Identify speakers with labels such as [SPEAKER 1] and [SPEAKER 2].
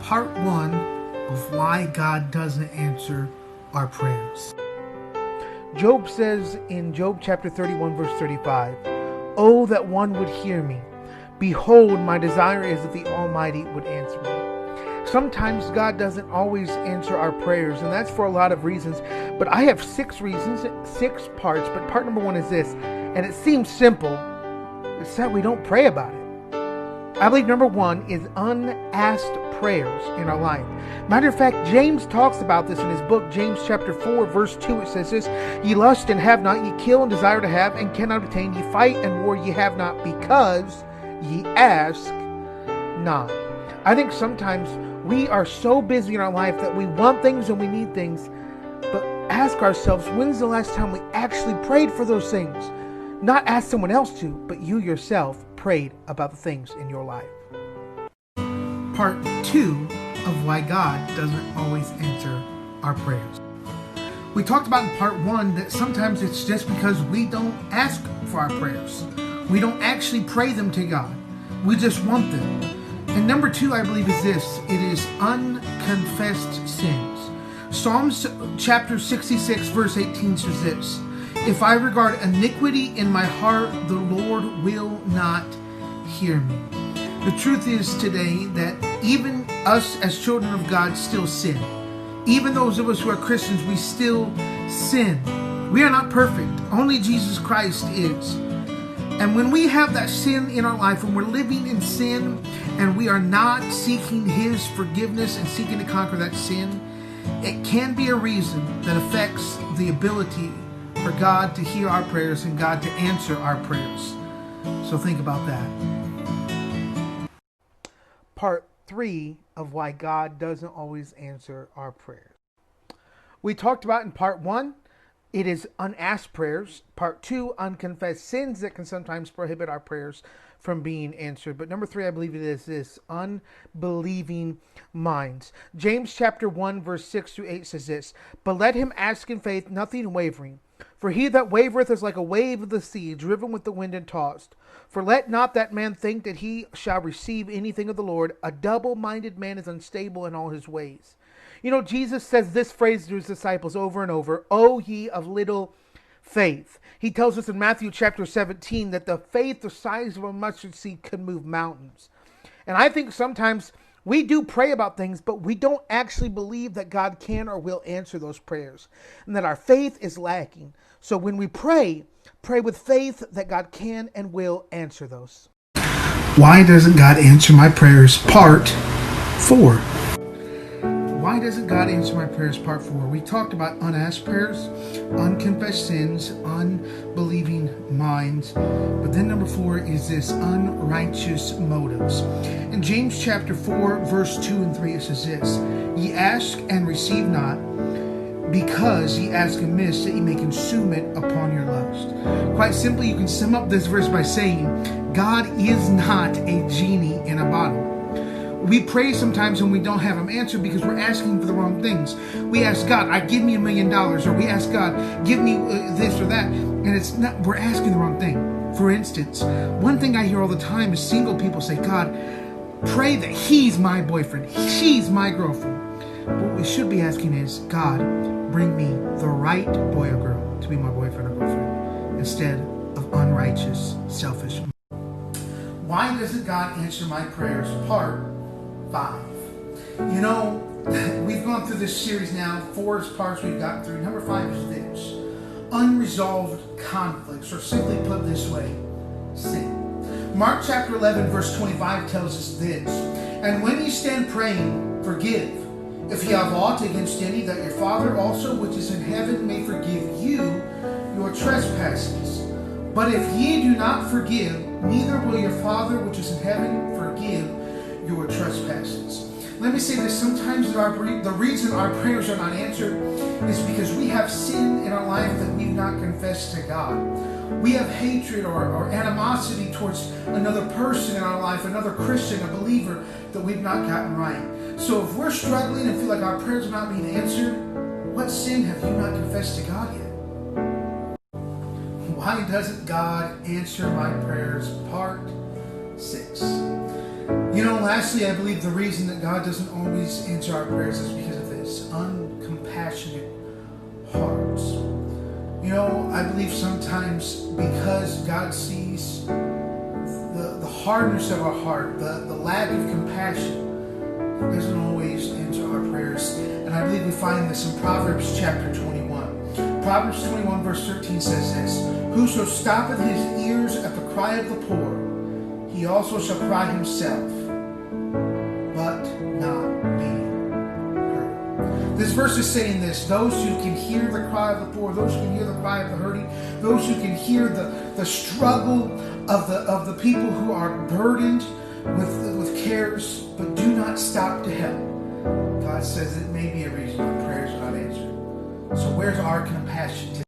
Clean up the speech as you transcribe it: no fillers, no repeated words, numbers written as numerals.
[SPEAKER 1] part 1 of why God doesn't answer our prayers. Job says in Job chapter 31 verse 35, "Oh, that one would hear me. Behold, my desire is that the Almighty would answer me." Sometimes God doesn't always answer our prayers, and that's for a lot of reasons. But I have 6 reasons, 6 parts. But part number 1 is this, and it seems simple. It's that we don't pray about it. I believe number 1 is unasked prayers in our life. Matter of fact, James talks about this in his book, James chapter 4, verse 2. It says this, "Ye lust and have not, ye kill and desire to have and cannot obtain, ye fight and war, ye have not, because ye ask not." I think sometimes we are so busy in our life that we want things and we need things, but ask ourselves, when's the last time we actually prayed for those things? Not ask someone else to, but you yourself prayed about the things in your life. Part 2 of why God doesn't always answer our prayers. We talked about in part 1 that sometimes it's just because we don't ask for our prayers. We don't actually pray them to God. We just want them. And number 2, I believe, is this. It is unconfessed sins. Psalms chapter 66 verse 18 says this, "If I regard iniquity in my heart, the Lord will not hear me." The truth is today that even us as children of God still sin. Even those of us who are Christians, we still sin. We are not perfect. Only Jesus Christ is. And when we have that sin in our life, when we're living in sin and we are not seeking His forgiveness and seeking to conquer that sin, it can be a reason that affects the ability for God to hear our prayers and God to answer our prayers. So think about that. Part 3 of why God doesn't always answer our prayers. We talked about in part 1, it is unasked prayers. Part 2, unconfessed sins that can sometimes prohibit our prayers from being answered. But number 3, I believe it is this, unbelieving minds. James chapter 1, verse 6 through 8 says this, "But let him ask in faith, nothing wavering. For he that wavereth is like a wave of the sea, driven with the wind and tossed. For let not that man think that he shall receive anything of the Lord. A double-minded man is unstable in all his ways." You know, Jesus says this phrase to his disciples over and over, "O ye of little faith." He tells us in Matthew chapter 17 that the faith the size of a mustard seed can move mountains. And I think sometimes we do pray about things, but we don't actually believe that God can or will answer those prayers, and that our faith is lacking. So when we pray, pray with faith that God can and will answer those. Why doesn't God answer my prayers? Part 4. Why doesn't God answer my prayers? Part 4. We talked about unasked prayers, unconfessed sins, unbelieving minds. But then number 4 is this, unrighteous motives. In James chapter 4, verse 2 and 3, it says this, "Ye ask and receive not, because ye ask amiss, that ye may consume it upon your lust." Quite simply, you can sum up this verse by saying, God is not a genie in a bottle. We pray sometimes when we don't have them answered because we're asking for the wrong things. We ask God, give me $1 million, or we ask God, give me this or that, and it's not. We're asking the wrong thing. For instance, one thing I hear all the time is single people say, "God, pray that he's my boyfriend, she's my girlfriend." What we should be asking is, "God, bring me the right boy or girl to be my boyfriend or girlfriend," instead of unrighteous, selfish. Why doesn't God answer my prayers? Part 5. You know, we've gone through this series now, 4 parts we've got through. Number 5 is this, unresolved conflicts, or simply put this way, sin. Mark chapter 11 verse 25 tells us this, "And when ye stand praying, forgive, if ye have aught against any, that your Father also which is in heaven may forgive you your trespasses. But if ye do not forgive, neither will your Father which is in heaven forgive your trespasses." Let me say this, sometimes the reason our prayers are not answered is because we have sin in our life that we've not confessed to God. We have hatred or animosity towards another person in our life, another Christian, a believer, that we've not gotten right. So if we're struggling and feel like our prayers are not being answered, what sin have you not confessed to God yet? Why doesn't God answer my prayers? Part 6. Lastly, I believe the reason that God doesn't always answer our prayers is because of His uncompassionate heart. I believe sometimes because God sees the hardness of our heart, the lack of compassion, He doesn't always answer our prayers. And I believe we find this in Proverbs chapter 21. Proverbs 21 verse 13 says this: "Whoso stoppeth his ears at the cry of the poor, he also shall cry himself, but not be heard." This verse is saying this: those who can hear the cry of the poor, those who can hear the cry of the hurting, those who can hear the struggle of the people who are burdened with cares, but do not stop to help. God says it may be a reason our prayers are not answered. So where's our compassion today?